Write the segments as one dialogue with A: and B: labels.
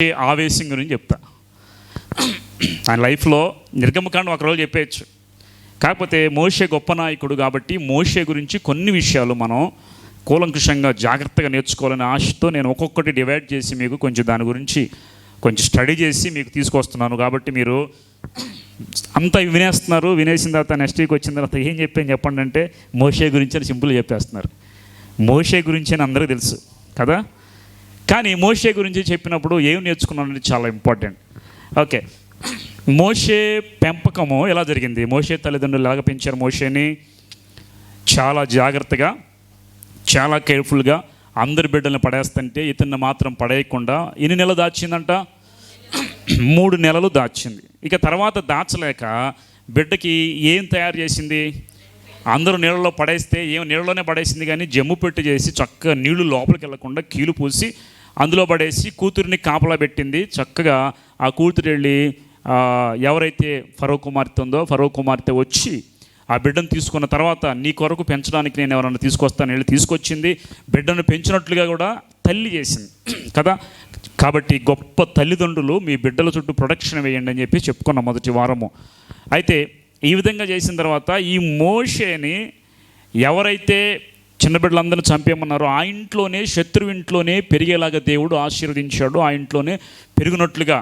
A: ఆవేశం గురించి చెప్తా. ఆయన లైఫ్లో నిర్గమకాండం ఒకరోజు చెప్పేయచ్చు. కాకపోతే మోషే గొప్ప నాయకుడు కాబట్టి మోషే గురించి కొన్ని విషయాలు మనం కూలంకుషంగా జాగ్రత్తగా నేర్చుకోవాలని ఆశతో నేను ఒక్కొక్కటి డివైడ్ చేసి మీకు కొంచెం దాని గురించి కొంచెం స్టడీ చేసి మీకు తీసుకొస్తున్నాను. కాబట్టి మీరు అంతా వినేస్తున్నారు. వినేసిన తర్వాత నెక్స్ట్ వీక్ వచ్చిన తర్వాత ఏం చెప్పండి అంటే మోషే గురించి అని సింపుల్గా చెప్పేస్తున్నారు. మోషే గురించి అని అందరికీ తెలుసు కదా. కానీ మోషే గురించి చెప్పినప్పుడు ఏం నేర్చుకున్నాను అనేది చాలా ఇంపార్టెంట్. ఓకే, మోషే పెంపకము ఎలా జరిగింది? మోషే తల్లిదండ్రులు ఎలాగ పెంచారు మోషేని? చాలా జాగ్రత్తగా, చాలా కేర్ఫుల్గా. అందరి బిడ్డలను పడేస్తుంటే ఇతన్ని మాత్రం పడేయకుండా ఎన్ని నెలలు దాచిందంట? 3 నెలలు దాచింది. ఇక తర్వాత దాచలేక బిడ్డకి ఏం తయారు చేసింది? అందరూ నీళ్ళలో పడేస్తే నీళ్ళలోనే పడేసింది, కానీ జమ్ము పెట్టి చేసి చక్కగా నీళ్లు లోపలికి వెళ్లకుండా కీలు పూసి అందులో పడేసి కూతురిని కాపలా పెట్టింది. చక్కగా ఆ కూతురు వెళ్ళి ఎవరైతే ఫరో కుమార్తె ఉందో ఫరో కుమార్తె వచ్చి ఆ బిడ్డను తీసుకున్న తర్వాత నీ కొరకు పెంచడానికి నేను ఎవరన్నా తీసుకొస్తాను వెళ్ళి తీసుకొచ్చింది. బిడ్డను పెంచినట్లుగా కూడా తల్లి చేసింది కదా. కాబట్టి గొప్ప తల్లిదండ్రులు మీ బిడ్డల చుట్టూ ప్రొటెక్షన్ వేయండి అని చెప్పి చెప్పుకున్నాం మొదటి వారము. అయితే ఈ విధంగా చేసిన తర్వాత ఈ మోషేని ఎవరైతే చిన్న బిడ్డలందరినీ చంపేయమన్నారో ఆ ఇంట్లోనే, శత్రువు ఇంట్లోనే పెరిగేలాగా దేవుడు ఆశీర్వదించాడు. ఆ ఇంట్లోనే పెరిగినట్లుగా,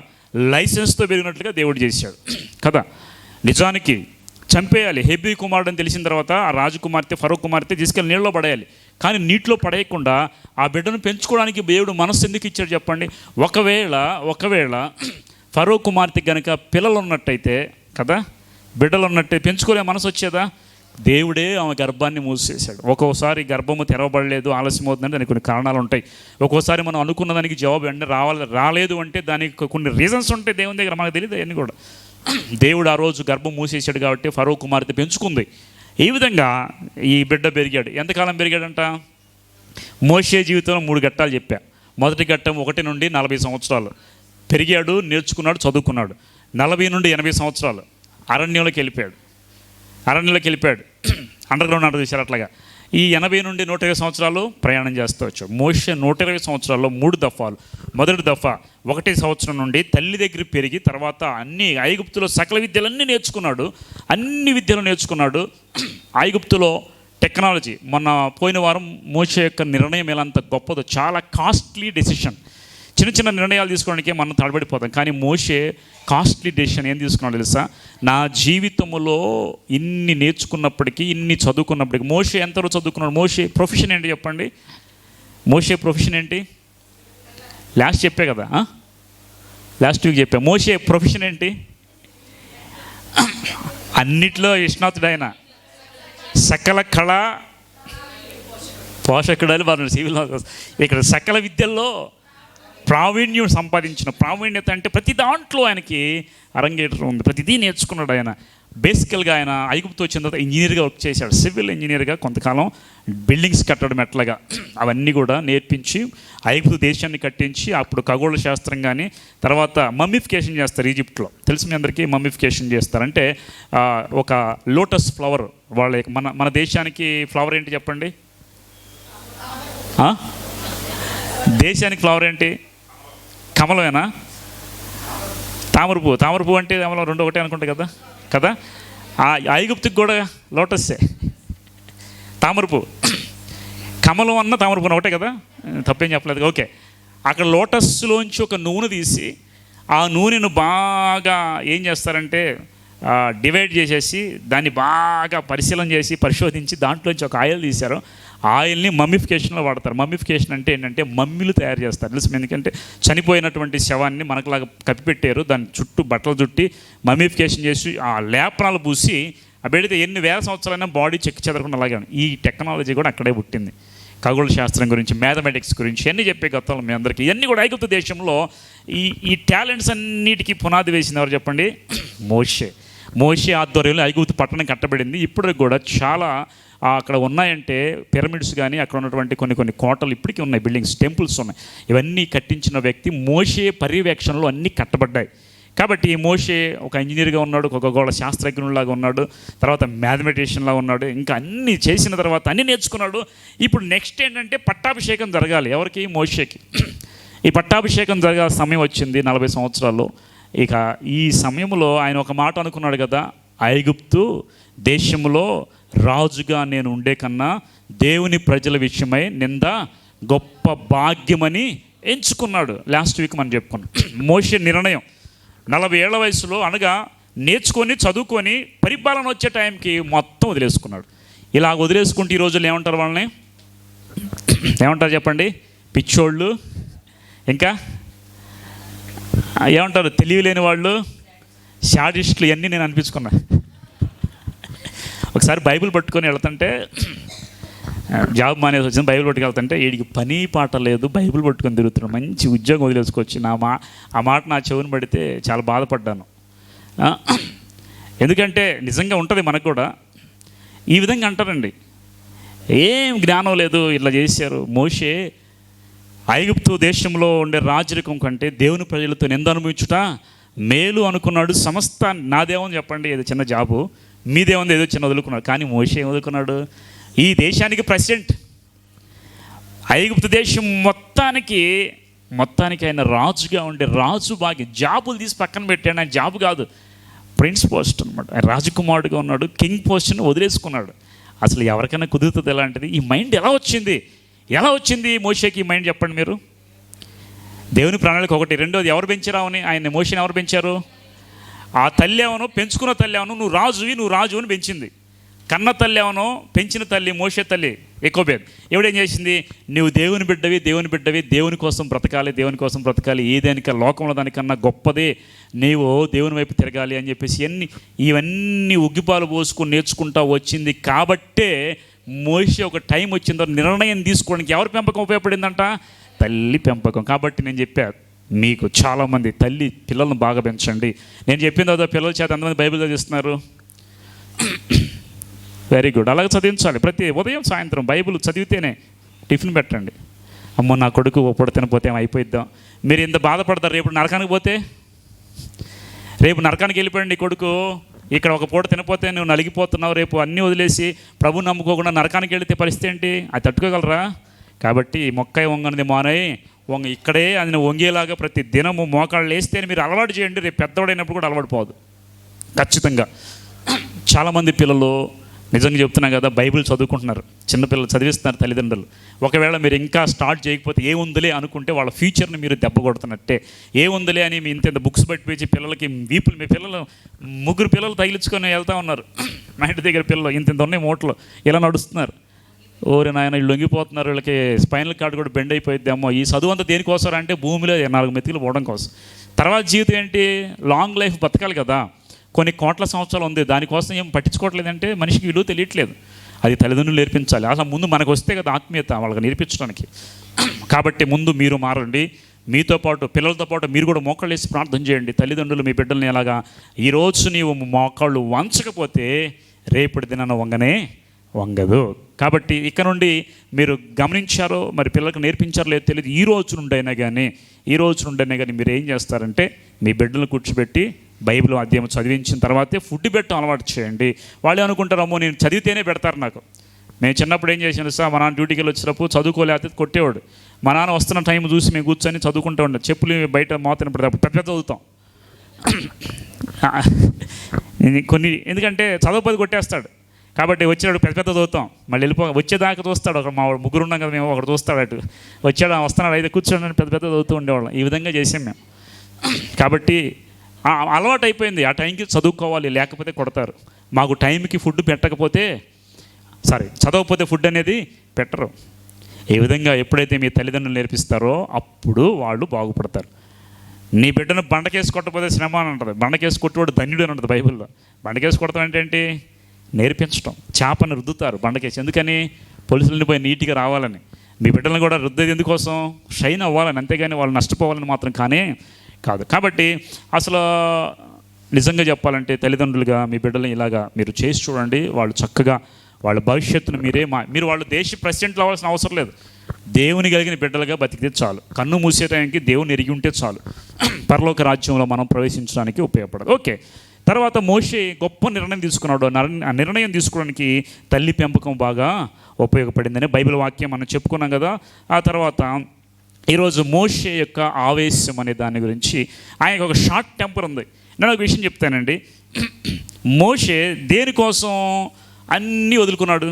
A: లైసెన్స్తో పెరిగినట్లుగా దేవుడు చేశాడు కదా. నిజానికి చంపేయాలి, హెబ్రీ కుమారుడు అని తెలిసిన తర్వాత ఆ రాజకుమార్తె ఫరో కుమార్తె తీసుకెళ్ళి నీళ్ళలో పడేయాలి. కానీ నీటిలో పడేయకుండా ఆ బిడ్డను పెంచుకోవడానికి దేవుడు మనసు ఎందుకు ఇచ్చాడు చెప్పండి? ఒకవేళ ఫరో కుమార్తె కనుక పిల్లలు ఉన్నట్టయితే కదా, బిడ్డలు ఉన్నట్టే పెంచుకోలే మనసు వచ్చేదా? దేవుడే ఆమె గర్భాన్ని మూసేశాడు. ఒక్కోసారి గర్భము తెరవబడలేదు, ఆలస్యమవుతుందంటే దానికి కొన్ని కారణాలు ఉంటాయి. ఒక్కోసారి మనం అనుకున్న దానికి జవాబు వెంటనే రాలేదు అంటే దానికి కొన్ని రీజన్స్ ఉంటాయి దేవుని దగ్గర, మనకు తెలియదు అవన్నీ కూడా. దేవుడు ఆ రోజు గర్భం మూసేశాడు కాబట్టి ఫరో కుమార్తె పెంచుకుంది. ఈ విధంగా ఈ బిడ్డ పెరిగాడు. ఎంతకాలం పెరిగాడంట? మోషే జీవితంలో 3 ఘట్టాలు చెప్పా. మొదటి ఘట్టం 1 నుండి 40 సంవత్సరాలు పెరిగాడు, నేర్చుకున్నాడు, చదువుకున్నాడు. 40 నుండి 80 సంవత్సరాలు అరణ్యంలోకి వెళ్ళిపోయాడు. అండర్ గ్రౌండ్ అంటారు చూసారు అట్లాగా. ఈ 80 నుండి 120 సంవత్సరాలు ప్రయాణం చేస్తూ వచ్చాడు. మోషే 120 సంవత్సరాల్లో 3 దఫాలు. మొదటి దఫా 1 సంవత్సరం నుండి తల్లి దగ్గర పెరిగి తర్వాత అన్ని ఐగుప్తులో సకల విద్యలన్నీ నేర్చుకున్నాడు. అన్ని విద్యలు నేర్చుకున్నాడు. ఐగుప్తులో టెక్నాలజీ, మొన్న పోయిన వారం మోషే యొక్క నిర్ణయం ఎలాంత గొప్పదో, చాలా కాస్ట్లీ డెసిషన్. చిన్న నిర్ణయాలు తీసుకోవడానికే మనం తడబడిపోతాం. కానీ మోషే కాస్ట్లీ డెసిషన్ ఏం తీసుకున్నాడు తెలుసా? నా జీవితంలో ఇన్ని నేర్చుకున్నప్పటికీ, ఇన్ని చదువుకున్నప్పటికీ, మోషే ఎంతవరకు చదువుకున్నాడు? మోషే ప్రొఫెషన్ ఏంటి చెప్పండి? మోషే ప్రొఫెషన్ ఏంటి? లాస్ట్ చెప్పే కదా, లాస్ట్ వీక్ చెప్పా. మోషే ప్రొఫెషన్ ఏంటి? అన్నిట్లో నిష్ణాతుడు ఆయన, సకల కళ పోషకుడు అని సివిల్ ఇక్కడ సకల విద్యల్లో ప్రావీణ్యం సంపాదించిన, ప్రావీణ్యత అంటే ప్రతి దాంట్లో ఆయనకి అరంగేట్రం ఉంది, ప్రతిదీ నేర్చుకున్నాడు ఆయన. బేసికల్గా ఆయన ఐగుప్తు వచ్చిన తర్వాత ఇంజనీర్గా వర్క్ చేశాడు. సివిల్ ఇంజనీర్గా కొంతకాలం బిల్డింగ్స్ కట్టడం ఎట్లాగా అవన్నీ కూడా నేర్పించి ఐగుప్తు దేశాన్ని కట్టించి అప్పుడు ఖగోళ శాస్త్రం కానీ తర్వాత మమ్మిఫికేషన్ చేస్తారు ఈజిప్ట్లో. తెలిసి మీ అందరికీ మమ్మిఫికేషన్ చేస్తారంటే ఒక లోటస్ ఫ్లవర్, వాళ్ళ మన దేశానికి ఫ్లవర్ ఏంటి చెప్పండి? దేశానికి ఫ్లవర్ ఏంటి? కమలమేనా? తామరపు అంటే కమలం 2 ఒకటే అనుకుంటా కదా. ఆ ఐగుప్తుకి కూడా లోటస్సే తామరపు. కమలం అన్న తామరపు ఒకటే కదా, తప్పేం చెప్పలేదు. ఓకే, అక్కడ లోటస్లోంచి ఒక నూనె తీసి ఆ నూనెను బాగా ఏం చేస్తారంటే డివైడ్ చేసేసి దాన్ని బాగా పరిశీలన చేసి పరిశోధించి దాంట్లోంచి ఒక ఆయిల్ తీశారు. ఆయిల్ని మమ్మిఫికేషన్లో వాడతారు. మమ్మిఫికేషన్ అంటే ఏంటంటే మమ్మీలు తయారు చేస్తారు. తెలుసు, ఎందుకంటే చనిపోయినటువంటి శవాన్ని మనకులాగా కప్పిపెట్టారు, దాని చుట్టూ బట్టలు చుట్టి మమ్మిఫికేషన్ చేసి ఆ లేపనాలు పూసి పెడితే ఎన్ని వేల సంవత్సరాలైనా బాడీ చెక్ చెదరకుండా అలాగే. ఈ టెక్నాలజీ కూడా అక్కడే పుట్టింది. ఖగోళ శాస్త్రం గురించి, మ్యాథమెటిక్స్ గురించి అన్నీ చెప్పే గతంలో మీ అందరికీ. ఇవన్నీ కూడా ఐగుప్తు దేశంలో ఈ టాలెంట్స్ అన్నిటికీ పునాది వేసింది ఎవరు చెప్పండి? మోషే ఆధ్వర్యంలో ఐగుప్తు పట్టణం కట్టబడింది. ఇప్పుడు కూడా చాలా అక్కడ ఉన్నాయంటే పిరమిడ్స్ కానీ అక్కడ ఉన్నటువంటి కొన్ని కోటలు ఇప్పటికీ ఉన్నాయి, బిల్డింగ్స్, టెంపుల్స్ ఉన్నాయి. ఇవన్నీ కట్టించిన వ్యక్తి మోషే పర్యవేక్షణలో అన్నీ కట్టబడ్డాయి. కాబట్టి మోషే ఒక ఇంజనీర్గా ఉన్నాడు, ఒక ఖగోళ శాస్త్రజ్ఞులాగా ఉన్నాడు, తర్వాత మ్యాథమెటిషియన్లా ఉన్నాడు. ఇంకా అన్నీ చేసిన తర్వాత అన్నీ నేర్చుకున్నాడు. ఇప్పుడు నెక్స్ట్ ఏంటంటే పట్టాభిషేకం జరగాలి. ఎవరికి? మోషేకి. ఈ పట్టాభిషేకం జరిగే సమయం వచ్చింది 40 సంవత్సరాల్లో. ఇక ఈ సమయంలో ఆయన ఒక మాట అనుకున్నాడు కదా, ఐగుప్తు దేశంలో రాజుగా నేను ఉండే కన్నా దేవుని ప్రజల విషయమై నింద గొప్ప భాగ్యమని ఎంచుకున్నాడు. లాస్ట్ వీక్ మనం చెప్పుకున్నాం. మోషే నిర్ణయం 40 ఏళ్ల వయసులో అనగా నేర్చుకొని చదువుకొని పరిపాలన వచ్చే టైంకి మొత్తం వదిలేసుకున్నాడు. ఇలా వదిలేసుకుంటే ఈ రోజుల్లో ఏమంటారు వాళ్ళని? ఏమంటారు చెప్పండి? పిచ్చోళ్ళు, ఇంకా ఏమంటారు? తెలియలేని వాళ్ళు, షాడిస్టులు, ఇవన్నీ నేను అనిపించుకున్నా. ఒకసారి బైబిల్ పట్టుకొని వెళ్తుంటే, జాబ్ మానేసి వచ్చిన బైబిల్ పట్టుకు వెళ్తుంటే, వీడికి పని పాట లేదు, బైబిల్ పట్టుకొని తిరుగుతున్నాడు, మంచి ఉద్యోగం వదిలేసుకొచ్చి ఆ మాట నా చెవుని పడితే చాలా బాధపడ్డాను. ఎందుకంటే నిజంగా ఉంటుంది మనకు కూడా. ఈ విధంగా అంటారండి, ఏం జ్ఞానం లేదు, ఇట్లా చేశారు. మోషే ఐగుప్తు దేశంలో ఉండే రాజరికం కంటే దేవుని ప్రజలతో నింద అనుభవించుట మేలు అనుకున్నాడు. సమస్త నాదేమని చెప్పండి, ఏదో చిన్న జాబు, మీదేముంది ఏదో చిన్న వదులుకున్నాడు. కానీ మోషే ఏం వదులుకున్నాడు? ఈ దేశానికి ప్రెసిడెంట్, ఐగుప్తు దేశం మొత్తానికి ఆయన రాజుగా ఉండే రాజు భాగ్యం. జాబులు తీసి పక్కన పెట్టాడు. ఆయన జాబు కాదు, ప్రిన్స్ పోస్ట్ అనమాట. ఆయన రాజకుమారుడుగా ఉన్నాడు, కింగ్ పోస్ట్ని వదిలేసుకున్నాడు. అసలు ఎవరికైనా కుదురుతుంది ఎలాంటిది? ఈ మైండ్ ఎలా వచ్చింది మోషేకి ఈ మైండ్? చెప్పండి మీరు. దేవుని ప్రణాళిక ఒకటి. రెండోది, ఎవరు పెంచారావని? ఆయన మోషేని ఎవరు పెంచారు? ఆ తల్లి ఏమనో, పెంచుకున్న తల్లి ఏమనో, నువ్వు రాజు అని పెంచింది. కన్న తల్లి ఏమనో, పెంచిన తల్లి మోషే తల్లి యెకోబేద్ ఎవడేం చేసింది? నువ్వు దేవుని బిడ్డవి, దేవుని కోసం బ్రతకాలి, ఏదైనా లోకంలో దానికన్నా గొప్పదే, నీవు దేవుని వైపు తిరగాలి అని చెప్పేసి ఇవన్నీ ఉగ్గిపాలు పోసుకొని నేర్చుకుంటా వచ్చింది. కాబట్టే మోషే ఒక టైం వచ్చిందో నిర్ణయం తీసుకోవడానికి ఎవరి పెంపకం ఉపయోగపడిందంట? తల్లి పెంపకం. కాబట్టి నేను చెప్పా, మీకు చాలామంది తల్లి పిల్లలను బాగా పెంచండి. నేను చెప్పిన తర్వాత పిల్లల చేత ఎంతమంది బైబిల్ చదివిస్తున్నారు? Very good. అలాగే చదివించాలి. ప్రతి ఉదయం సాయంత్రం బైబిల్ చదివితేనే టిఫిన్ పెట్టండి. అమ్మో నా కొడుకు ఒప్పుడు తినపోతే అయిపోయిద్దాం. మీరు ఇంత బాధపడతారు. రేపు నరకానికి వెళ్ళిపోయండి. కొడుకు ఇక్కడ ఒక పూట తినపోతే నువ్వు నలిగిపోతున్నావు, రేపు అన్నీ వదిలేసి ప్రభు నమ్ముకోకుండా నరకానికి వెళితే పరిస్థితి ఏంటి? అది తట్టుకోగలరా? కాబట్టి మొక్కై వంగనిది మానయ్యి ఇక్కడే అది వంగేలాగా ప్రతి దినము మోకాళ్ళు వేస్తేనే మీరు అలవాటు చేయండి. రేపు పెద్దవాడైనప్పుడు కూడా అలవాటు పోదు ఖచ్చితంగా. చాలామంది పిల్లలు నిజంగా చెప్తున్నాం కదా, బైబిల్ చదువుకుంటున్నారు, చిన్నపిల్లలు చదివిస్తున్నారు తల్లిదండ్రులు. ఒకవేళ మీరు ఇంకా స్టార్ట్ చేయకపోతే ఏముందిలే అనుకుంటే వాళ్ళ ఫ్యూచర్ని మీరు దెబ్బ కొడుతున్నట్టే. ఏముందిలే అని మీ ఇంత బుక్స్ పట్టించి పిల్లలకి వీపులు, మీ పిల్లలు 3 పిల్లలు తగిలించుకొని వెళ్తూ ఉన్నారు. మా ఇంటి దగ్గర పిల్లలు ఇంత ఉన్నాయి మూటలు, ఇలా నడుస్తున్నారు. ఓరి నాయన వీళ్ళు లొంగిపోతున్నారు, వీళ్ళకి స్పైనల్ కార్డ్ కూడా బెండ్ అయిపోయిద్దామో. ఈ చదువు అంతా దేనికోసం అంటే భూమిలో 4 మెతుకులు పోవడం కోసం. తర్వాత జీవితం ఏంటి? లాంగ్ లైఫ్ బతకాలి కదా, కొన్ని కోట్ల సంవత్సరాలు ఉంది. దానికోసం ఏం పట్టించుకోవట్లేదంటే మనిషికి విలువ తెలియట్లేదు. అది తల్లిదండ్రులు నేర్పించాలి. అసలు ముందు మనకు వస్తే కదా ఆత్మీయత వాళ్ళకి నేర్పించడానికి. కాబట్టి ముందు మీరు మారండి. మీతో పాటు పిల్లలతో పాటు మీరు కూడా మోకాళ్ళు వేసి ప్రార్థన చేయండి. తల్లిదండ్రులు మీ బిడ్డల్ని ఎలాగా, ఈరోజు నీవు మోకాళ్ళు వంచకపోతే రేపటి దినాన వంగదు. కాబట్టి ఇక్కడ నుండి మీరు గమనించారో మరి పిల్లలకు నేర్పించారో లేదో తెలియదు. ఈ రోజు నుండి అయినా కానీ మీరు ఏం చేస్తారంటే మీ బిడ్డలను కూర్చోబెట్టి బైబిల్ అధ్యాయం చదివించిన తర్వాతే ఫుడ్ పెట్టడం అలవాటు చేయండి. వాళ్ళు అనుకుంటారు, అమ్మో నేను చదివితేనే పెడతారు నాకు. మేము చిన్నప్పుడు ఏం చేసాను సార్, మా నాన్న డ్యూటీకి వెళ్ళి వచ్చినప్పుడు చదువుకోలేకపోతే కొట్టేవాడు. మా నాన్న వస్తున్న టైం చూసి మేము కూర్చొని చదువుకుంటూ ఉంటాం. చెప్పులు బయట మోతనప్పుడు పెద్ద చదువుతాం కొన్ని, ఎందుకంటే చదవకపోతే కొట్టేస్తాడు. కాబట్టి వచ్చాడు పెద్ద చదువుతాం, మళ్ళీ వచ్చేదాకా చూస్తాడు. ఒక మా 3 ఉన్నాం కదా మేము, ఒకటి చూస్తాడు, అటు వస్తున్నాడు, అయితే కూర్చోండి పెద్ద చదువుతూ ఉండేవాళ్ళం. ఈ విధంగా చేసాం మేము. కాబట్టి అలవాటు అయిపోయింది. ఆ టైంకి చదువుకోవాలి, లేకపోతే కొడతారు. మాకు టైంకి ఫుడ్ చదవకపోతే ఫుడ్ అనేది పెట్టరు. ఈ విధంగా ఎప్పుడైతే మీ తల్లిదండ్రులు నేర్పిస్తారో అప్పుడు వాళ్ళు బాగుపడతారు. నీ బిడ్డను బండకేసి కొట్టకపోతే శ్రమ అని అంటుంది. బండకేసి కొట్టేవాడు ధన్యుడు అని ఉంటుంది బైబిల్లో. బండకేసి కొడతాం ఏంటంటే నేర్పించడం. చేపను రుద్దుతారు బండకేసి. ఎందుకని? పోలీసులని పోయి నీట్గా రావాలని. మీ బిడ్డలను కూడా రుద్దేది ఎందుకోసం? షైన్ అవ్వాలని, అంతేగాని వాళ్ళు నష్టపోవాలని మాత్రం కాదు. కాబట్టి అసలు నిజంగా చెప్పాలంటే తల్లిదండ్రులుగా మీ బిడ్డలను ఇలాగా మీరు చేసి చూడండి. వాళ్ళు చక్కగా వాళ్ళ భవిష్యత్తును మీరు వాళ్ళు దేశ ప్రెసిడెంట్లు అవ్వాల్సిన అవసరం లేదు. దేవుని కలిగిన బిడ్డలుగా బతికితే చాలు. కన్ను మూసే టైంకి దేవుని ఎరిగి ఉంటే చాలు. పరలోక రాజ్యంలో మనం ప్రవేశించడానికి ఉపయోగపడదు. ఓకే, తర్వాత మోషే గొప్ప నిర్ణయం తీసుకున్నాడు. ఆ నిర్ణయం తీసుకోవడానికి తల్లి పెంపకం బాగా ఉపయోగపడిందని బైబిల్ వాక్యం మనం చెప్పుకున్నాం కదా. ఆ తర్వాత ఈరోజు మోషే యొక్క ఆవేశం అనే దాని గురించి ఆయనకు ఒక షార్ట్ టెంపర్ ఉంది. నేను ఒక విషయం చెప్తానండి. మోషే దేనికోసం అన్నీ వదులుకున్నాడు?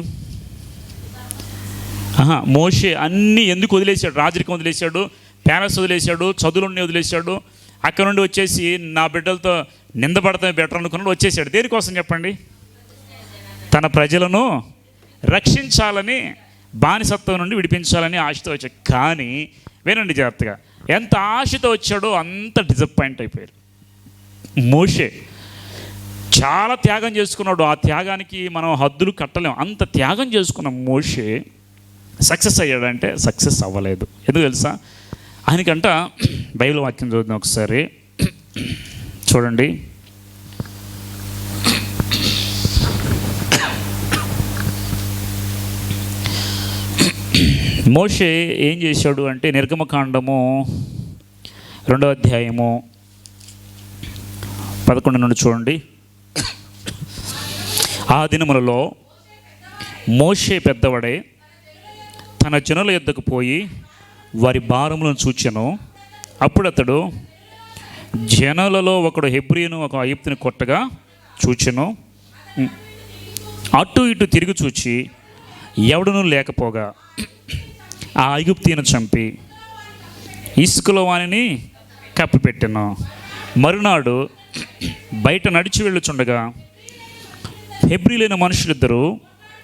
A: మోషే అన్నీ ఎందుకు వదిలేశాడు? రాజరికం వదిలేశాడు, ప్యాలెస్ వదిలేశాడు, చదువులన్నీ వదిలేశాడు. అక్కడ నుండి వచ్చేసి నా బిడ్డలతో నిందపడతాం బెటర్ అనుకున్నాడు, వచ్చేసాడు. దేనికోసం చెప్పండి? తన ప్రజలను రక్షించాలని, బానిసత్వం నుండి విడిపించాలని ఆశతో వచ్చాడు. కానీ వినండి జాగ్రత్తగా, ఎంత ఆశతో వచ్చాడో అంత డిసప్పాయింట్ అయిపోయారు. మోషే చాలా త్యాగం చేసుకున్నాడు. ఆ త్యాగానికి మనం హద్దులు కట్టలేము. అంత త్యాగం చేసుకున్న మోషే సక్సెస్ అయ్యాడంటే సక్సెస్ అవ్వలేదు. ఎందుకు తెలుసా? ఆయనకంట బైబిల్ వాక్యం చదువుతాం ఒకసారి, చూడండి. మోషే ఏం చేశాడు అంటే, నిర్గమకాండము 2వ అధ్యాయము 11 నుండి చూడండి. ఆ దినములలో మోషే పెద్దవాడే తన జనుల యొద్దకు పోయి వారి భారములను చూచెను. అప్పుడు అతడు జనులలో ఒకడు హెబ్రీను ఒక ఐగుప్తుని కొట్టగా చూచెను. అటు ఇటు తిరిగి చూచి ఎవడునూ లేకపోగా ఆ ఐగుప్తీయును చంపి ఇసుకలో వానిని కప్పిపెట్టెను. మరునాడు బయట నడిచి వెళ్ళుచుండగా హెబ్రీలైన మనుషులిద్దరూ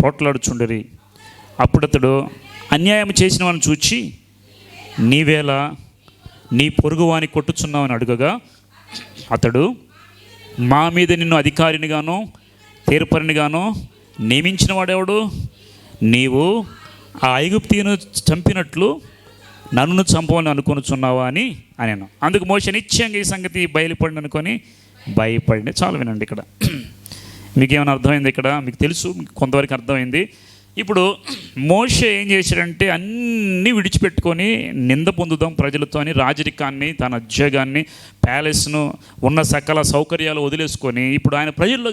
A: పోట్లాడుచుండిరి. అప్పుడు అతడు అన్యాయం చేసిన వాడిని చూచి, నీవేళ నీ పొరుగు వాని కొట్టుచున్నావని అడుగగా, అతడు, మా మీద నిన్ను అధికారినిగానో తీర్పరినిగానో నియమించిన వాడెవడు? నీవు ఆ ఐగుప్తీయును చంపినట్లు నన్ను చంపవని అనుకొనుచున్నావా అని అనేను. అందుకు మోషే నిశ్చయంగా ఈ సంగతి బయలుపడి అనుకొని భయపడి. చాలు వినండి, ఇక్కడ మీకేమైనా అర్థమైంది? ఇక్కడ మీకు తెలుసు, మీకు కొంతవరకు అర్థమైంది. ఇప్పుడు మోషే ఏం చేశాడంటే, అన్నీ విడిచిపెట్టుకొని నింద పొందుదాం ప్రజలతో అని రాజరికాన్ని, తన ఉద్యోగాన్ని, ప్యాలెస్ను, ఉన్న సకల సౌకర్యాలు వదిలేసుకొని ఇప్పుడు ఆయన ప్రజల్లో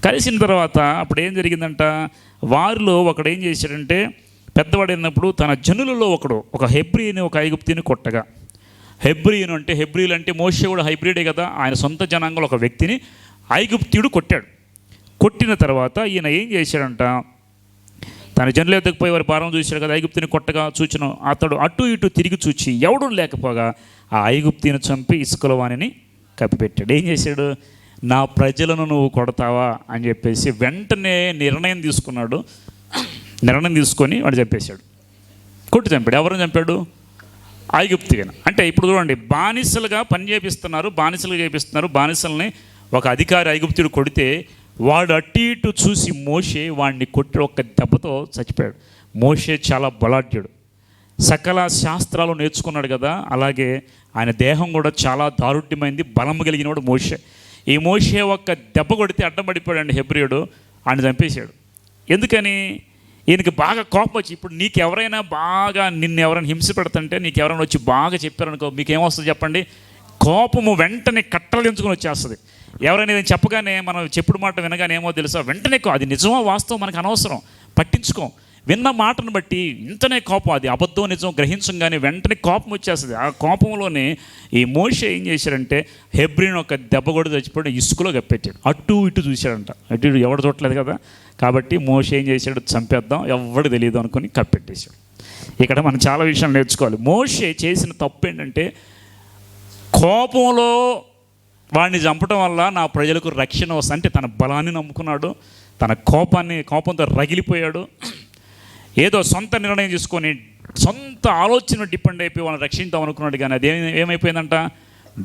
A: కలిసిన తర్వాత అప్పుడు ఏం జరిగిందంట, వారిలో ఒకడు ఏం చేశాడంటే, పెద్దవాడైనప్పుడు తన జనులలో ఒకడు ఒక హెబ్రీని ఒక ఐగుప్తిని కొట్టగా, హెబ్రీను అంటే హెబ్రీలు అంటే మోషే కూడా హైబ్రిడే కదా, ఆయన సొంత జనాంగంలో ఒక వ్యక్తిని ఐగుప్తీయుడు కొట్టాడు. కొట్టిన తర్వాత ఈయన ఏం చేశాడంట, తన జనుల యొద్దకు పోయి వారి భారం చూశాడు కదా, ఐగుప్తిని కొట్టగా చూచిన అతడు అటు ఇటు తిరిగి చూచి ఎవడు లేకపోగా ఆ ఐగుప్తిని చంపి ఇసుకలో వానిని కప్పిపెట్టాడు. ఏం చేశాడు? నా ప్రజలను నువ్వు కొడతావా అని చెప్పేసి వెంటనే నిర్ణయం తీసుకున్నాడు. నిర్ణయం తీసుకొని వాడు చంపేశాడు, కొట్టి చంపాడు. ఎవరిని చంపాడు? ఐగుప్తిని. అంటే ఇప్పుడు చూడండి, బానిసలుగా బానిసలుగా చేపిస్తున్నారు. బానిసల్ని ఒక అధికారి ఐగుప్తుడు కొడితే వాడు అటు ఇటు చూసి మోషే వాడిని కొట్టి ఒక్క దెబ్బతో చచ్చిపోయాడు. మోషే చాలా బలాఢ్యుడు, సకల శాస్త్రాలు నేర్చుకున్నాడు కదా, అలాగే ఆయన దేహం కూడా చాలా దారుఢ్యమైంది, బలం కలిగినవాడు మోషే. ఈ మోషే ఒక్క దెబ్బ కొడితే అడ్డం పడిపోయాడు హెబ్రీయుడు, ఆయన చంపేశాడు. ఎందుకని? ఈయనకి బాగా కోపం వచ్చి, ఇప్పుడు నీకు ఎవరైనా బాగా నిన్ను ఎవరైనా హింస పెడుతుంటే, నీకు ఎవరైనా వచ్చి బాగా చెప్పారనుకో, మీకేమొస్తుంది చెప్పండి? కోపము వెంటనే కట్టలు ఎంచుకొని వచ్చేస్తుంది. ఎవరైనా ఏదైనా చెప్పగానే మనం చెప్పుడు మాట వినగానే ఏమో తెలుసా, వెంటనే అది నిజమో వాస్తవం మనకు అనవసరం, పట్టించుకో. విన్న మాటను బట్టి ఇంతనే కోపం, అది అబద్ధం నిజం గ్రహించగానే వెంటనే కోపం వచ్చేస్తుంది. ఆ కోపంలోనే ఈ మోషే ఏం చేశాడంటే, హెబ్రీని ఒక దెబ్బ కూడా చచ్చిపోయి ఇసుకలో కప్పెట్టాడు. అటు ఇటు చూశాడంట, అటు ఇటు ఎవడు చూడలేదు కదా, కాబట్టి మోషే ఏం చేశాడు, చంపేద్దాం ఎవడు తెలియదు అనుకుని కప్పెట్టేశాడు. ఇక్కడ మనం చాలా విషయాలు నేర్చుకోవాలి. మోషే చేసిన తప్పు ఏంటంటే, కోపంలో వాడిని చంపడం వల్ల నా ప్రజలకు రక్షణ వస్తుంది అంటే తన బలాన్ని నమ్ముకున్నాడు, తన కోపంతో రగిలిపోయాడు. ఏదో సొంత నిర్ణయం తీసుకొని సొంత ఆలోచన డిపెండ్ అయిపోయి వాళ్ళని రక్షిద్దాం అనుకున్నాడు. కానీ అది ఏమైపోయిందంట,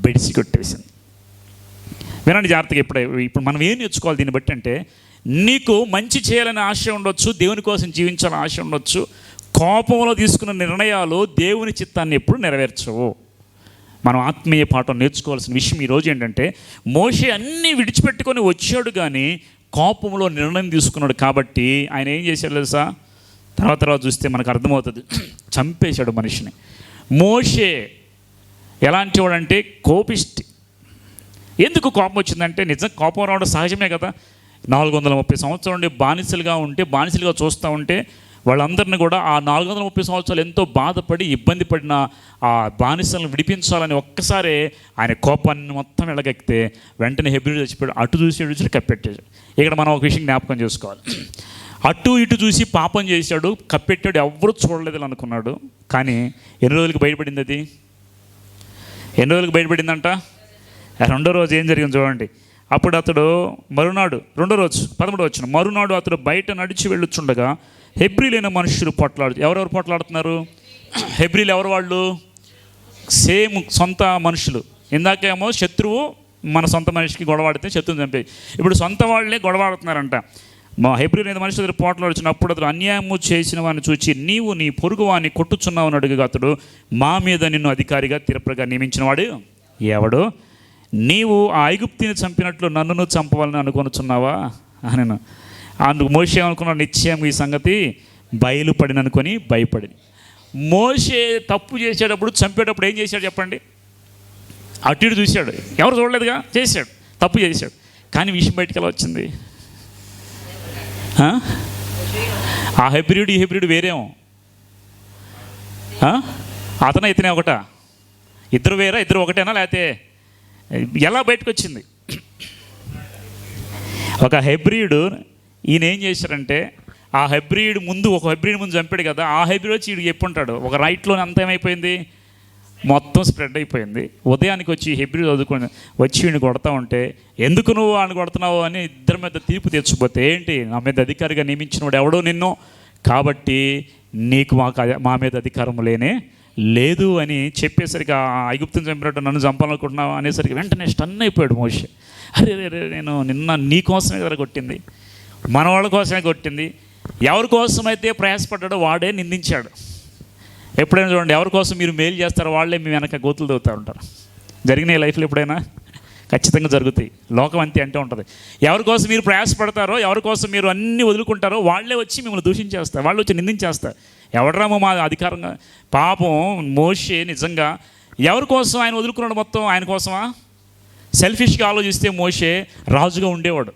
A: బెడిసి కొట్టేసింది. వినండి జాగ్రత్తగా. ఇప్పుడు మనం ఏం నేర్చుకోవాలి దీన్ని బట్టి అంటే, నీకు మంచి చేయాలని ఆశ ఉండొచ్చు, దేవుని కోసం జీవించాలని ఆశ ఉండొచ్చు. కోపంలో తీసుకున్న నిర్ణయాలు దేవుని చిత్తాన్ని ఎప్పుడు నెరవేర్చవు. మనం ఆత్మీయ పాఠం నేర్చుకోవాల్సిన విషయం ఈరోజు ఏంటంటే, మోషే అన్నీ విడిచిపెట్టుకొని వచ్చాడు కానీ కోపంలో నిర్ణయం తీసుకున్నాడు. కాబట్టి ఆయన ఏం చేశాడు తెలుసా? తర్వాత చూస్తే మనకు అర్థమవుతుంది, చంపేశాడు మనిషిని. మోషే ఎలాంటి వాడంటే కోపిష్టి. ఎందుకు కోపం వచ్చిందంటే, నిజం కోపం రావడం సహజమే కదా. 430 సంవత్సరాల నుండి బానిసలుగా చూస్తూ ఉంటే వాళ్ళందరినీ కూడా ఆ 430 సంవత్సరాలు ఎంతో బాధపడి ఇబ్బంది పడిన ఆ బానిసలను విడిపించాలని ఒక్కసారి ఆయన కోపాన్ని మొత్తం ఎలగెక్కితే వెంటనే హెబ్రీయుడు చచ్చిపోయాడు. అటు చూసి కప్పెట్టాడు. ఇక్కడ మనం ఒక విషయం జ్ఞాపకం చేసుకోవాలి. అటు ఇటు చూసి పాపం చేశాడు, కప్పెట్టాడు, ఎవరు చూడలేదు అనుకున్నాడు. కానీ ఎన్ని రోజులకి బయటపడింది అది? ఎన్ని రోజులకి బయటపడిందంట? రెండో రోజు ఏం జరిగింది చూడండి. అప్పుడు అతడు మరునాడు, రెండో రోజు 13వ వచనం, మరునాడు అతడు బయట నడిచి వెళ్ళుచుండగా హెబ్రీలైన మనుషులు ఎవరెవరు పోట్లాడుతున్నారు? హెబ్రీలు ఎవరు? వాళ్ళు సేమ్ సొంత మనుషులు. ఇందాకేమో శత్రువు మన సొంత మనిషికి గొడవాడితే శత్రువుని చంపేది. ఇప్పుడు సొంత వాళ్ళే గొడవాడుతున్నారంట. మా హెబ్రీలైన మనుషులు దగ్గర పోట్లాడుచున్నప్పుడు అతడు అన్యాయము చేసిన వాడిని చూచి, నీవు నీ పొరుగు వాడిని కొట్టుచున్నావు అని అడుగుగా అతడు, మా మీద నిన్ను అధికారిగా తీర్పుగా నియమించిన వాడు ఎవడు? నీవు ఆ ఐగుప్తిని చంపినట్లు నన్నును చంపవాలని అనుకొనుచున్నావా అని. అందుకు మోషే అనుకున్నాడు, నిశ్చయం ఈ సంగతి బయలుపడిన అనుకొని భయపడి. మోషే తప్పు చేసేటప్పుడు, చంపేటప్పుడు ఏం చేశాడు చెప్పండి? అటు ఇటు చూశాడు, ఎవరు చూడలేదుగా, చేశాడు, తప్పు చేశాడు. కానీ విషయం బయటికి ఎలా వచ్చింది? ఆ హెబ్రీయుడు ఈ హెబ్రీయుడు వేరేమో. అతను ఇతనే ఒకటా? ఇద్దరు వేరా? ఇద్దరు ఒకటేనా? లేకపోతే ఎలా బయటకు వచ్చింది? ఒక హెబ్రీయుడు ఈయన ఏం చేశారంటే, ఆ హెబ్రీయుడు ముందు ఒక హెబ్రీయుడు ముందు చంపాడు కదా, ఆ హెబ్రీయుడు వచ్చి వీడికి చెప్పుంటాడు. ఒక రైట్లోనే అంత ఏమైపోయింది, మొత్తం స్ప్రెడ్ అయిపోయింది. ఉదయానికి వచ్చి హెబ్రీయుడు చదువుకొని వచ్చి వీడిని కొడతా ఉంటే, ఎందుకు నువ్వు వాడిని కొడుతున్నావు అని ఇద్దరి మీద తీర్పు తెచ్చిపోతే, ఏంటి నా మీద అధికారిగా నియమించినవాడు ఎవడో నిన్ను, కాబట్టి నీకు మా మీద అధికారం లేనే లేదు అని చెప్పేసరికి, ఆ ఐగుప్తుని చంపినట్టు నన్ను చంపాలనుకుంటున్నావు అనేసరికి వెంటనే స్టన్ అయిపోయాడు మోషే. అరే నేను నిన్న నీ కోసమే కదా కొట్టింది, మన వాళ్ళ కోసమే కొట్టింది. ఎవరి కోసమైతే ప్రయాసపడ్డాడో వాడే నిందించాడు. ఎప్పుడైనా చూడండి, ఎవరి కోసం మీరు మేలు చేస్తారో వాళ్ళే మీ వెనక గోతులు తవ్వుతూ ఉంటారు. జరిగినాయి లైఫ్లో ఎప్పుడైనా? ఖచ్చితంగా జరుగుతాయి. లోకం అంతే అంటే ఉంటుంది. ఎవరి కోసం మీరు ప్రయాసపడతారో, ఎవరి కోసం మీరు అన్నీ వదులుకుంటారో వాళ్ళే వచ్చి మిమ్మల్ని దూషించేస్తారు, వాళ్ళు వచ్చి నిందించేస్తారు. ఎవడరామో మా అధికారంగా. పాపం మోషే నిజంగా ఎవరి కోసం ఆయన వదులుకున్నాడు? మొత్తం ఆయన కోసమా? సెల్ఫిష్గా ఆలోచిస్తే మోషే రాజుగా ఉండేవాడు.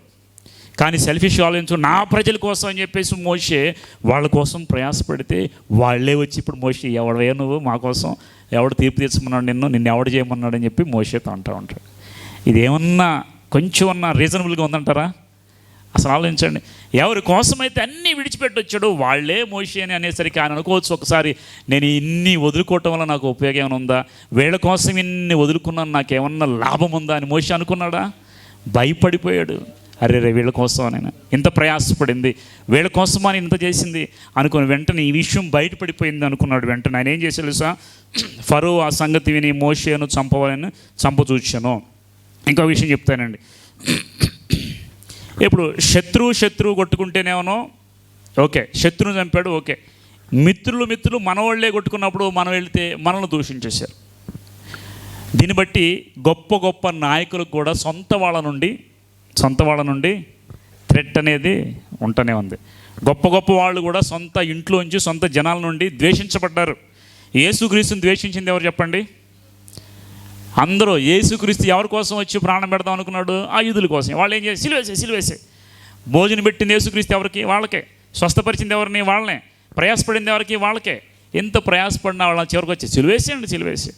A: కానీ సెల్ఫిష్గా ఆలోచించు, నా ప్రజల కోసం అని చెప్పేసి మోషే వాళ్ళ కోసం ప్రయాసపడితే వాళ్ళే వచ్చి ఇప్పుడు మోషే ఎవడవే నువ్వు మా కోసం, ఎవడు తీర్పు తీర్చమన్నాడు నిన్ను ఎవడు చేయమన్నాడు అని చెప్పి మోషేతో అంటూ ఉంటాడు. ఇదేమన్నా కొంచెం అన్నా రీజనబుల్గా ఉందంటారా? అసలు ఆలోచించండి. ఎవరి కోసమైతే అన్నీ విడిచిపెట్టి వచ్చాడు వాళ్ళే మోషే అని అనేసరికి ఆయన అనుకోవచ్చు ఒకసారి, నేను ఇన్ని వదులుకోవటం వల్ల నాకు ఉపయోగం ఏమైనా ఉందా, వీళ్ళ కోసం ఇన్ని వదులుకున్నాను నాకేమన్నా లాభం ఉందా అని మోషే అనుకున్నాడా? భయపడిపోయాడు. అరే వీళ్ళ కోసం నేను ఇంత ప్రయాసపడింది, వీళ్ళ కోసం అని ఇంత చేసింది అనుకుని వెంటనే ఈ విషయం బయటపడిపోయింది అనుకున్నాడు. వెంటనే ఆయన ఏం చేశాడు తెలుసా? ఫరో ఆ సంగతి విని మోషేను చంపవాలని చంపచూచాను. ఇంకో విషయం చెప్తానండి. ఇప్పుడు శత్రువు కొట్టుకుంటేనేమో ఓకే, శత్రువుని చంపాడు ఓకే. మిత్రులు మనవాళ్లే కొట్టుకున్నప్పుడు మనం వెళితే మనల్ని దూషించేశారు. దీన్ని బట్టి గొప్ప నాయకులకు కూడా సొంత వాళ్ళ నుండి థ్రెట్ అనేది ఉంటూనే ఉంది. గొప్ప వాళ్ళు కూడా సొంత ఇంట్లోంచి సొంత జనాల నుండి ద్వేషించబడ్డారు. యేసుక్రీస్తుని ద్వేషించింది ఎవరు చెప్పండి? అందరూ. యేసుక్రీస్తు ఎవరి కోసం వచ్చి ప్రాణం పెడదాం అనుకున్నాడు? ఆ యూదుల కోసం. వాళ్ళు ఏం చేసి సిలువేసే. భోజనం పెట్టింది యేసుక్రీస్తు ఎవరికి? వాళ్ళకే. స్వస్థపరిచింది ఎవరిని? వాళ్ళనే. ప్రయాసపడింది ఎవరికి? వాళ్ళకే. ఎంత ప్రయాసపడినా వాళ్ళ చివరికి వచ్చి సిలువేసి.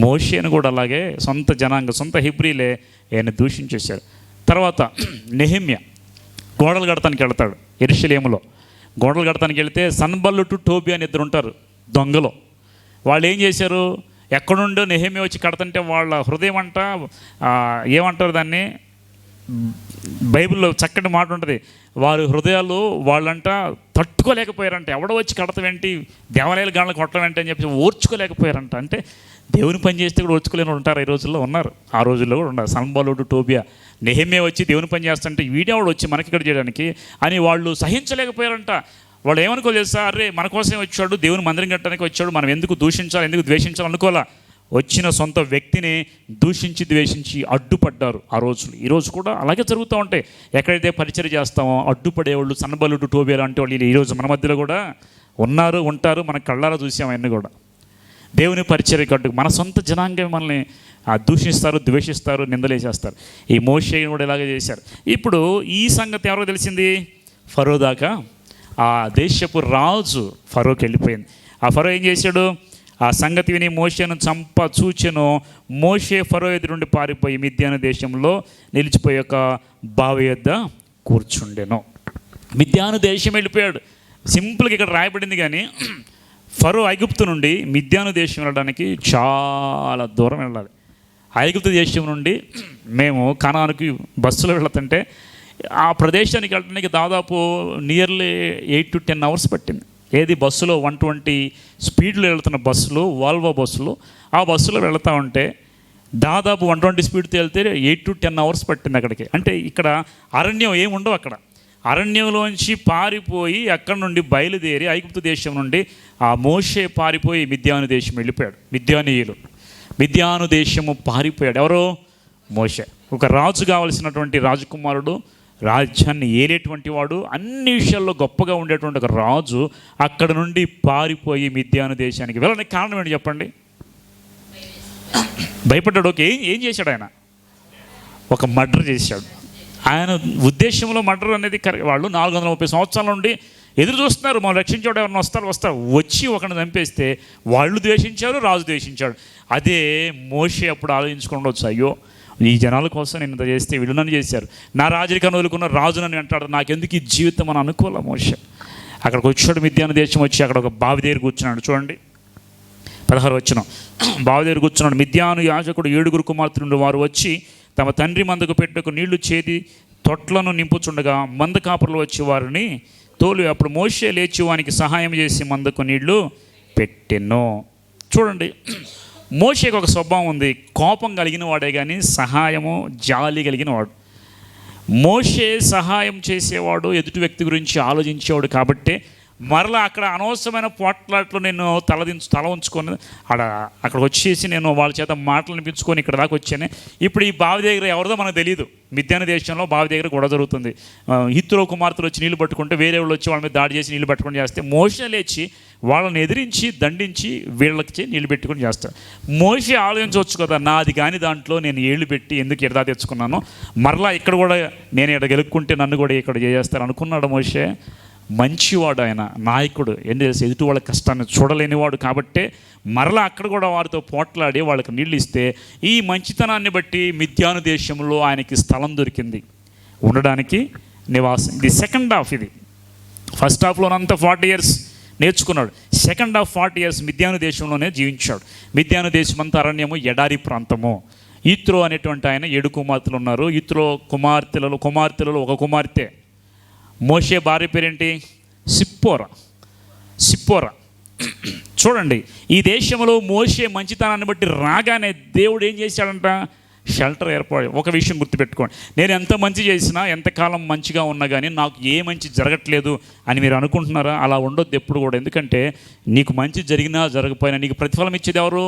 A: మోషేను కూడా అలాగే సొంత జనాంగ సొంత హెబ్రీలే ఆయన దూషించేశారు. తర్వాత నెహెమ్యా గోడలు కడతానికి వెళ్తాడు. యెరూషలేములో గోడలు కడతానికి వెళితే సన్బల్లుటు టోబియా అని ఇద్దరు ఉంటారు దొంగలు. వాళ్ళు ఏం చేశారు? ఎక్కడుండో నెహెమ్యా వచ్చి కడతంటే వాళ్ళ హృదయం అంట ఏమంటారు దాన్ని, బైబిల్లో చక్కటి మాట ఉంటుంది, వారి హృదయాలు వాళ్ళంట తట్టుకోలేకపోయారంట. ఎవడో వచ్చి కడతావేంటి, దేవాలయాల గాళ్ళకి కొట్టడం అని చెప్పి ఓర్చుకోలేకపోయారంట. అంటే దేవుని పని చేస్తే కూడా ఓర్చుకోలేని ఉంటారు. ఈ రోజుల్లో ఉన్నారు, ఆ రోజుల్లో కూడా ఉన్నారు. సన్బల్లుటు టోబియా నెహెమ్యా వచ్చి దేవుని పని చేస్తుంటే వీడేవాడు వచ్చి మనకి ఇక్కడ చేయడానికి అని వాళ్ళు సహించలేకపోయారంట. వాళ్ళు ఏమనుకో తెలుసా? అరే మన కోసమే వచ్చాడు, దేవుని మందిరం కట్టడానికి వచ్చాడు, మనం ఎందుకు దూషించాలి, ఎందుకు ద్వేషించాలి అనుకోవాలా. వచ్చిన సొంత వ్యక్తిని దూషించి ద్వేషించి అడ్డుపడ్డారు ఆ రోజులు. ఈరోజు కూడా అలాగే జరుగుతూ ఉంటాయి. ఎక్కడైతే పరిచయం చేస్తామో అడ్డుపడేవాళ్ళు సన్నబలుడు టోబియా లాంటి వాళ్ళు ఈరోజు మన మధ్యలో కూడా ఉంటారు. మన కళ్ళారా చూసాం అవన్నీ కూడా. దేవుని పరిచర్యకు అడ్డు మన సొంత జనాంగం మనల్ని దూషిస్తారు, ద్వేషిస్తారు, నిందలేసేస్తారు. ఈ మోషేని కూడా ఇలాగే చేశారు. ఇప్పుడు ఈ సంగతి ఎవరో తెలిసింది? ఫరో దాకా ఆ దేశపు రాజు ఫరోకి వెళ్ళిపోయింది. ఆ ఫరో ఏం చేశాడు? ఆ సంగతి విని మోషేను చూచెను. మోషే ఫరో ఎదురుండి పారిపోయి మిద్యాను దేశంలో నిలిచిపోయి ఒక బావి యొద్ద కూర్చుండెను. మిద్యాను దేశం వెళ్ళిపోయాడు. సింపుల్గా ఇక్కడ రాయబడింది, కానీ ఫరో ఐగుప్తు నుండి మిద్యాను దేశం వెళ్ళడానికి చాలా దూరం వెళ్ళాలి. ఐగుప్తు దేశం నుండి మేము కనానుకి బస్సులో వెళ్తుంటే ఆ ప్రదేశానికి వెళ్ళడానికి దాదాపు నియర్లీ 8 to 10 hours పట్టింది. ఏది బస్సులో 120 స్పీడ్లో వెళ్తున్న బస్సులు, వాల్వో బస్సులు. ఆ బస్సులో వెళ్తూ ఉంటే దాదాపు 120 స్పీడ్తో వెళ్తే 8 to 10 hours పట్టింది అక్కడికి. అంటే ఇక్కడ అరణ్యం ఏమి ఉండవు. అక్కడ అరణ్యంలోంచి పారిపోయి అక్కడ నుండి బయలుదేరి ఐగుప్తు దేశం నుండి ఆ మోషే పారిపోయి మిద్యాను దేశం వెళ్ళిపోయాడు. మిద్యాను దేశము పారిపోయాడు. ఎవరో? మోషే. ఒక రాజు కావలసినటువంటి రాజకుమారుడు, రాజ్యాన్ని ఏలేటువంటి వాడు, అన్ని విషయాల్లో గొప్పగా ఉండేటువంటి ఒక రాజు అక్కడ నుండి పారిపోయి మిద్యాను దేశానికి వెళ్ళడానికి కారణం ఏంటి చెప్పండి? భయపడ్డాడు. ఓకే, ఏం చేశాడు ఆయన? ఒక మర్డర్ చేశాడు. ఆయన ఉద్దేశంలో మర్డర్ అనేది వాళ్ళు 430 సంవత్సరాల నుండి ఎదురు చూస్తున్నారు, మనం రక్షించాడు, ఎవరిని వస్తారు వచ్చి ఒకరిని చంపేస్తే వాళ్ళు ద్వేషించారు, రాజు ద్వేషించాడు. అదే మోషే అప్పుడు ఆలోచించుకుండొచ్చు, అయ్యో ఈ జనాల కోసం నేను ఇంత చేస్తే వీళ్ళు నన్ను చేశారు, నా రాజరికాన్ని వదులుకున్న రాజు నన్ను అంటాడు, నాకెందుకు ఈ జీవితం అని అనుకోలే మోషే. అక్కడికి వచ్చాడు, మిద్యాను దేశం వచ్చి అక్కడ ఒక బావి దగ్గర కూర్చున్నాడు. చూడండి 16 వచనం. బావి దగ్గర కూర్చున్నాడు. మిద్యాను యాజకుడు 7 కుమార్తెలు నుండి వారు వచ్చి తమ తండ్రి మందకు పెట్టుకు నీళ్లు చేది తొట్లను నింపుచుండగా మంద కాపురలు వచ్చి వారిని తోలు. అప్పుడు మోషే లేచి వానికి సహాయం చేసి మందకు నీళ్లు పెట్టెను. చూడండి, మోషేకి ఒక స్వభావం ఉంది, కోపం కలిగిన వాడే కానీ సహాయము జాలి కలిగిన వాడు. మోషే సహాయం చేసేవాడు, ఎదుటి వ్యక్తి గురించి ఆలోచించేవాడు. కాబట్టి మరలా అక్కడ అనవసరమైన పోట్లాట్లు నేను తల ఉంచుకొని అక్కడికి వచ్చేసి నేను వాళ్ళ చేత మాటలు అనిపించుకొని ఇక్కడ దాకా వచ్చాను. ఇప్పుడు ఈ బావి దగ్గర ఎవరిదో మనకు తెలియదు. మిద్యాను దేశంలో బావి దగ్గర గొడవ జరుగుతుంది. హిత్తులో కుమార్తెలు వచ్చి నీళ్ళు పట్టుకుంటే వేరే వాళ్ళు వచ్చి వాళ్ళ మీద దాడి చేసి నీళ్ళు పట్టుకొని చేస్తే మోషే లేచి వాళ్ళని ఎదిరించి దండించి వీళ్ళకి నీళ్ళు పెట్టుకొని చేస్తాడు. మోషే ఆలోచించవచ్చు కదా, నాది కానీ దాంట్లో నేను ఏళ్ళు పెట్టి ఎందుకు ఎడదా తెచ్చుకున్నాను, మరలా ఇక్కడ కూడా నేను ఇక్కడ గెలుక్కుంటే నన్ను కూడా ఇక్కడ చేస్తారు అనుకున్నాడు మోషే. మంచివాడు ఆయన, నాయకుడు. ఏం తెలుసు, ఎదుటి వాళ్ళ కష్టాన్ని చూడలేనివాడు. కాబట్టే మరలా అక్కడ కూడా వారితో పోట్లాడి వాళ్ళకి నీళ్ళు ఇస్తే ఈ మంచితనాన్ని బట్టి మిద్యాను దేశంలో ఆయనకి స్థలం దొరికింది ఉండడానికి, నివాసం. ఇది సెకండ్ హాఫ్. ఇది ఫస్ట్ హాఫ్లోనంతా 40 years నేర్చుకున్నాడు. సెకండ్ హాఫ్ 40 years మిద్యాను దేశంలోనే జీవించాడు. మిద్యాను దేశం అంతా అరణ్యము, ఎడారి ప్రాంతము. ఈత్రో అనేటువంటి ఆయన 7 కుమార్తెలు ఉన్నారు. ఈత్రో కుమార్తెలలో ఒక కుమార్తె. మోషే భార్య పేరేంటి? సిప్పోరా. చూడండి, ఈ దేశంలో మోషే మంచితనాన్ని బట్టి రాగానే దేవుడు ఏం చేశాడంట? షెల్టర్ ఏర్పాటు. ఒక విషయం గుర్తుపెట్టుకోండి, నేను ఎంత మంచి చేసినా, ఎంతకాలం మంచిగా ఉన్నా కానీ నాకు ఏ మంచి జరగట్లేదు అని మీరు అనుకుంటున్నారా? అలా ఉండొద్దు ఎప్పుడు కూడా. ఎందుకంటే నీకు మంచి జరిగినా జరగకపోయినా నీకు ప్రతిఫలం ఇచ్చేది ఎవరు?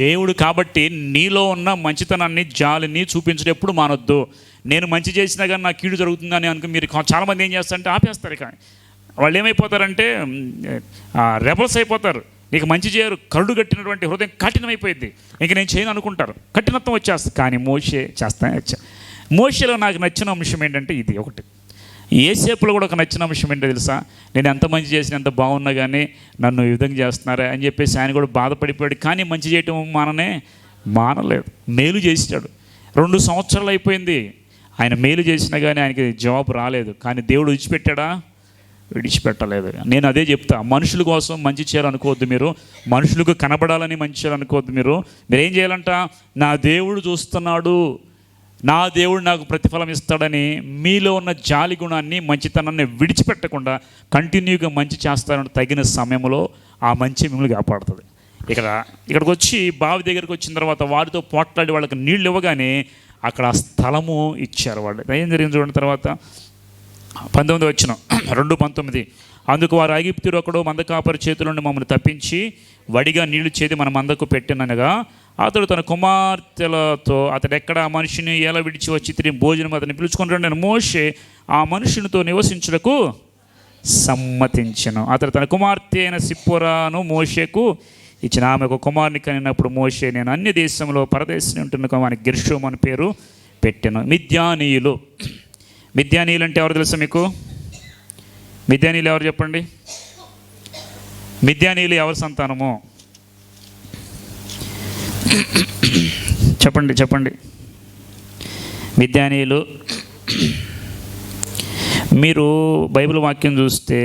A: దేవుడు. కాబట్టి నీలో ఉన్న మంచితనాన్ని, జాలిని చూపించడం ఎప్పుడు మానొద్దు. నేను మంచి చేసినా కానీ నాకు కీడు జరుగుతుందని మీరు చాలామంది ఏం చేస్తారంటే ఆపేస్తారు. కానీ వాళ్ళు ఏమైపోతారంటే రెబల్స్ అయిపోతారు. నీకు మంచి చేయరు, కరుడు కట్టినటువంటి హృదయం కఠినమైపోయింది, ఇంక నేను చేయను అనుకుంటారు, కఠినత్వం వచ్చేస్తుంది. కానీ మోషే మోషేలో నాకు నచ్చిన అంశం ఏంటంటే ఇది ఒకటి. ఏసేపులో కూడా ఒక నచ్చిన అంశం ఏంటో తెలుసా? నేను ఎంత మంచి చేసిన, ఎంత బాగున్నా కానీ నన్ను ఈ విధంగా చేస్తున్నారా అని చెప్పేసి ఆయన కూడా బాధపడిపోయాడు. కానీ మంచి చేయటం మానలేదు, మేలు చేసాడు. 2 సంవత్సరాలు అయిపోయింది, ఆయన మేలు చేసినా కానీ ఆయనకి జవాబు రాలేదు. కానీ దేవుడు విడిచిపెట్టలేదు. నేను అదే చెప్తా, మనుషుల కోసం మంచి చేయాలనుకోవద్దు మీరు, మనుషులకు కనబడాలని మంచి చేయాలనుకోవద్దు. మీరేం చేయాలంట? నా దేవుడు చూస్తున్నాడు, నా దేవుడు నాకు ప్రతిఫలం ఇస్తాడని మీలో ఉన్న జాలి గుణాన్ని, మంచితనాన్ని విడిచిపెట్టకుండా కంటిన్యూగా మంచి చేస్తారని తగిన సమయంలో ఆ మంచి మిమ్మల్ని కాపాడుతుంది. ఇక్కడికి వచ్చి బావి దగ్గరికి వచ్చిన తర్వాత వారితో పోట్లాడి వాళ్ళకి నీళ్ళు ఇవ్వగానే అక్కడ స్థలము ఇచ్చారు వాళ్ళు. ఏం జరిగింది చూడండి. తర్వాత 19 వచనం, 2:19. అందుకు వారు ఐగుప్తీయుడు ఒకడు మందకాపరి చేతుల నుండి మమ్మల్ని తప్పించి వడిగా నీళ్లు చేది మన మందకు పెట్టిననగా అతడు తన కుమార్తెలతో ఎక్కడ ఆ మనిషిని ఎలా విడిచి వచ్చి తిరిగి భోజనం అతన్ని పిలుచుకుంటాడు. నేను మోషే ఆ మనుషునితో నివసించుటకు సమ్మతించను. అతడు తన కుమార్తె అయిన సిప్పోరాను మోషేకు ఇచ్చిన. ఆమె ఒక కుమారుని కనినప్పుడు మోషే, నేను అన్య దేశంలో పరదేశం ఉంటున్న వానికి గెర్షోము అని పేరు పెట్టాను. మిద్యానీయులు అంటే ఎవరు తెలుసా మీకు? మిద్యానీయులు ఎవరు చెప్పండి? మిద్యానీయులు ఎవరి సంతానము? చెప్పండి చెప్పండి. మిద్యానీయులు, మీరు బైబిల్ వాక్యం చూస్తే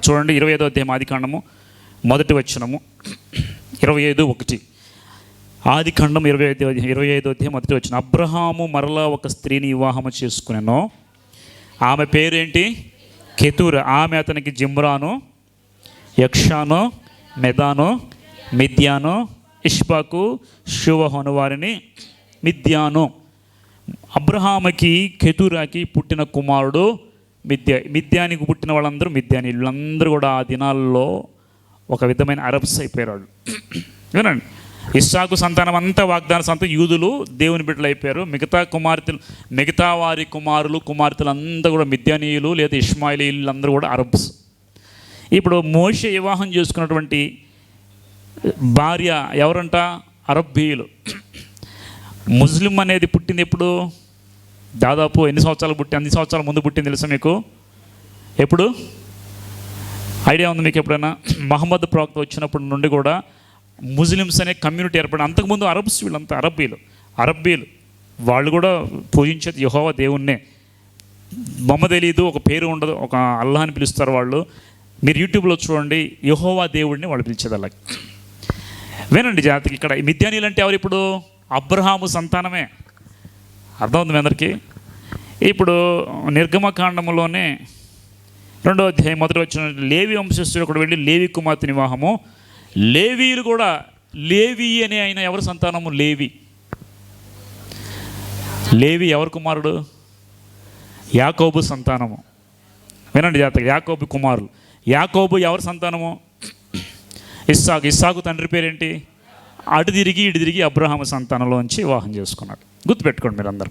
A: చూడండి, 25వ అధ్యాయం ఆదికాండము 1వ వచనము, 25:1. ఆదికాండం 25వ అధ్యాయం 1వ వచనం. అబ్రహాము మరలా ఒక స్త్రీని వివాహము చేసుకునెను. ఆమె పేరేంటి? కెతూర. ఆమె అతనికి జిమ్రాను, యక్షాను, మెదాను, మిద్యాను, ఇష్బాకు, షువహను వారిని మిద్యాను. అబ్రహాముకి కెతూరాకి పుట్టిన కుమారుడు మిద్యానికి పుట్టిన వాళ్ళందరూ మిద్యాని. వీళ్ళందరూ కూడా ఆ దినాల్లో ఒక విధమైన అరబ్స్ అయిపోయారు వాళ్ళు. వినండి, ఇస్సాకు సంతానం అంతా వాగ్దాన సంతానం, యూదులు దేవుని బిడ్డలు అయిపోయారు. మిగతా వారి కుమార్తెలు అంతా కూడా మిద్యానీయులు లేదా ఇష్మాయిలీలు అందరూ కూడా అరబ్స్. ఇప్పుడు మోషే వివాహం చేసుకున్నటువంటి భార్య ఎవరంట? అరబ్బీయులు. ముస్లిం అనేది పుట్టింది ఎప్పుడు? దాదాపు ఎన్ని సంవత్సరాల ముందు పుట్టింది తెలుసా మీకు? ఎప్పుడు ఐడియా ఉంది మీకు? ఎప్పుడైనా మహమ్మద్ ప్రవక్త వచ్చినప్పటి నుండి కూడా ముస్లిమ్స్ అనే కమ్యూనిటీ ఏర్పడి, అంతకుముందు అరబ్స్, వీళ్ళంతా అరబ్బీలు వాళ్ళు కూడా పూజించేది యెహోవా దేవుణ్ణే. బొమ్మ తెలీదు, ఒక పేరు ఉండదు, ఒక అల్లాహ్ అని పిలుస్తారు వాళ్ళు. మీరు యూట్యూబ్లో చూడండి, యెహోవా దేవుడిని వాళ్ళు పిలిచేది అలాగే. వినండి జాతికి, ఇక్కడ మిద్యానీయులు అంటే ఎవరు? ఇప్పుడు అబ్రహాము సంతానమే. అర్థమవుతుంది మీ అందరికీ? ఇప్పుడు నిర్గమకాండంలోనే 2వ అధ్యాయం 1వ వచనం, లేవి వంశస్థుడు ఒకడు వెళ్ళి లేవి కుమార్తె వివాహము. లేవీయులు కూడా, లేవి అనే ఆయన ఎవరి సంతానము? లేవి ఎవరి కుమారుడు? యాకోబు సంతానము. వినండి జాతక, యాకోబు కుమారులు. యాకోబు ఎవరి సంతానము? ఇస్సాకు తండ్రి పేరేంటి? అటు తిరిగి ఇటు తిరిగి అబ్రహాము సంతానంలోంచి వివాహం చేసుకున్నాడు. గుర్తుపెట్టుకోండి మీరు అందరూ.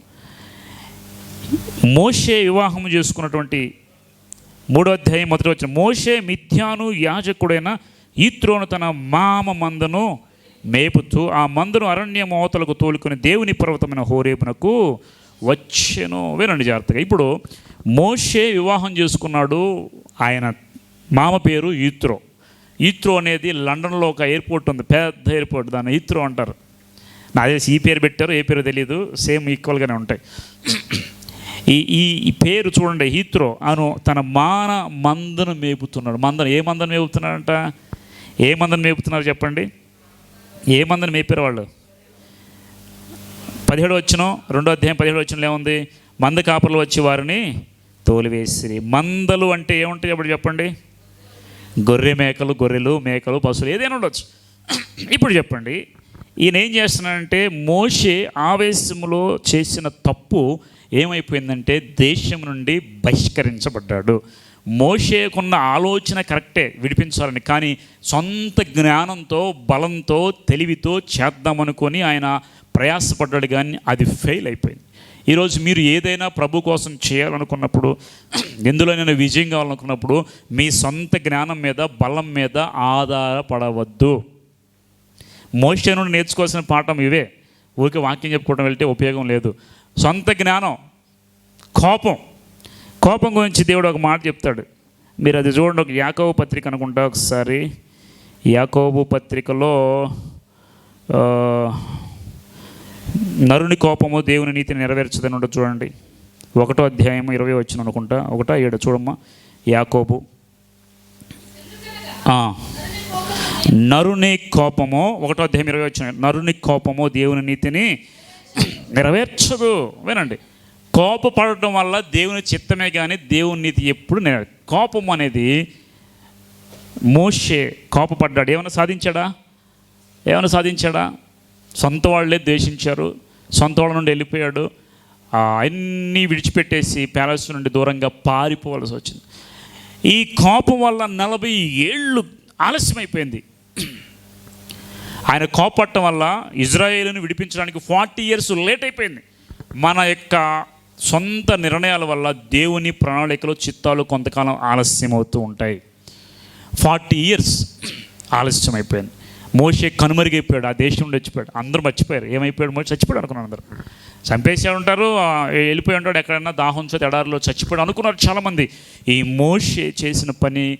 A: మోషే వివాహం చేసుకున్నటువంటి 3వ అధ్యాయం 1వ వచనం, మోషే మిద్యాను యాజకుడైన ఈత్రోను తన మామ మందను మేపుతూ ఆ మందను అరణ్య మోతలకు తోలుకొని దేవుని పర్వతమైన హోరేబునకు వచ్చెను. వినండి జాగ్రత్తగా. ఇప్పుడు మోషే వివాహం చేసుకున్నాడు. ఆయన మామ పేరు ఈత్రో అనేది లండన్లో ఒక ఎయిర్పోర్ట్ ఉంది, పెద్ద ఎయిర్పోర్ట్, దాన్ని ఈత్రో అంటారు. నాదే ఈ పేరు పెట్టారు, ఏ పేరు తెలియదు, సేమ్ ఈక్వల్గానే ఉంటాయి. ఈ పేరు చూడండి, ఈత్రో అను తన మందను మేపుతున్నాడు. ఏ మందను మేపుతున్నాడంట? ఏ మందను మేపుతున్నారు చెప్పండి? ఏ మందను మేపారు వాళ్ళు? 17వ వచనం, 2వ అధ్యాయం 17వ వచనంలో ఏముంది? మంద కాపర్లు వచ్చి వారిని తోలివేసిరి. మందలు అంటే ఏముంటాయి అప్పుడు చెప్పండి? గొర్రెలు, మేకలు, పశువులు, ఏదైనా ఉండొచ్చు. ఇప్పుడు చెప్పండి, ఈయన ఏం చేస్తున్నాడంటే, మోషే ఆవేశంలో చేసిన తప్పు ఏమైపోయిందంటే దేశం నుండి బహిష్కరించబడ్డాడు. మోషేకున్న ఆలోచన కరెక్టే, విడిపించాలని, కానీ సొంత జ్ఞానంతో, బలంతో, తెలివితో చేద్దామనుకొని ఆయన ప్రయాసపడ్డాడు, కానీ అది ఫెయిల్ అయిపోయింది. ఈరోజు మీరు ఏదైనా ప్రభు కోసం చేయాలనుకున్నప్పుడు, ఎందులోనైనా విజయం కావాలనుకున్నప్పుడు మీ సొంత జ్ఞానం మీద, బలం మీద ఆధారపడవద్దు. మోషే నుండి నేర్చుకోవాల్సిన పాఠం ఇవే. ఊరికే వాక్యం చెప్పుకోవడం వెళ్తే ఉపయోగం లేదు. సొంత జ్ఞానం, కోపం గురించి దేవుడు ఒక మాట చెప్తాడు. మీరు అది చూడండి, ఒక యాకోబు పత్రిక అనుకుంటా, ఒకసారి యాకోబు పత్రికలో నరుని కోపము దేవుని నీతిని నెరవేర్చదని ఉంటుంది చూడండి. 1వ అధ్యాయం 20 వచనం అనుకుంటా, 1:7 చూడమ్మా. యాకోబు నరుని కోపము, 1వ అధ్యాయం 20 వచనం, నరుని కోపము దేవుని నీతిని నెరవేర్చదు. వినండి, కోపపడటం వల్ల దేవుని చిత్తమే కానీ దేవుని నీతి ఎప్పుడు కోపం అనేది, మోషే కోపపడ్డాడు. ఏమైనా సాధించాడా? సొంత వాళ్ళే ద్వేషించారు, సొంత వాళ్ళ నుండి వెళ్ళిపోయాడు, అన్నీ విడిచిపెట్టేసి ప్యాలెస్ నుండి దూరంగా పారిపోవాల్సి వచ్చింది. ఈ కోపం వల్ల 40 ఏళ్ళు ఆలస్యమైపోయింది. ఆయన కోపడటం వల్ల ఇజ్రాయేలును విడిపించడానికి 40 years లేట్ అయిపోయింది. మన యొక్క సొంత నిర్ణయాల వల్ల దేవుని ప్రణాళికలు, చిత్తాలు కొంతకాలం ఆలస్యం అవుతూ ఉంటాయి. 40 years ఆలస్యం అయిపోయింది. మోషే కనుమరుగైపోయాడు, ఆ దేశం నుండి వచ్చిపోయాడు. అందరూ మర్చిపోయారు. ఏమైపోయాడు? మోషే చచ్చిపోయాడు అనుకున్నాను అందరూ. చంపేసే ఉంటారు, వెళ్ళిపోయి ఉంటాడు ఎక్కడైనా దాహంతో ఎడారిలో చచ్చిపోయాడు అనుకున్నారు చాలామంది. ఈ మోషే చేసిన పని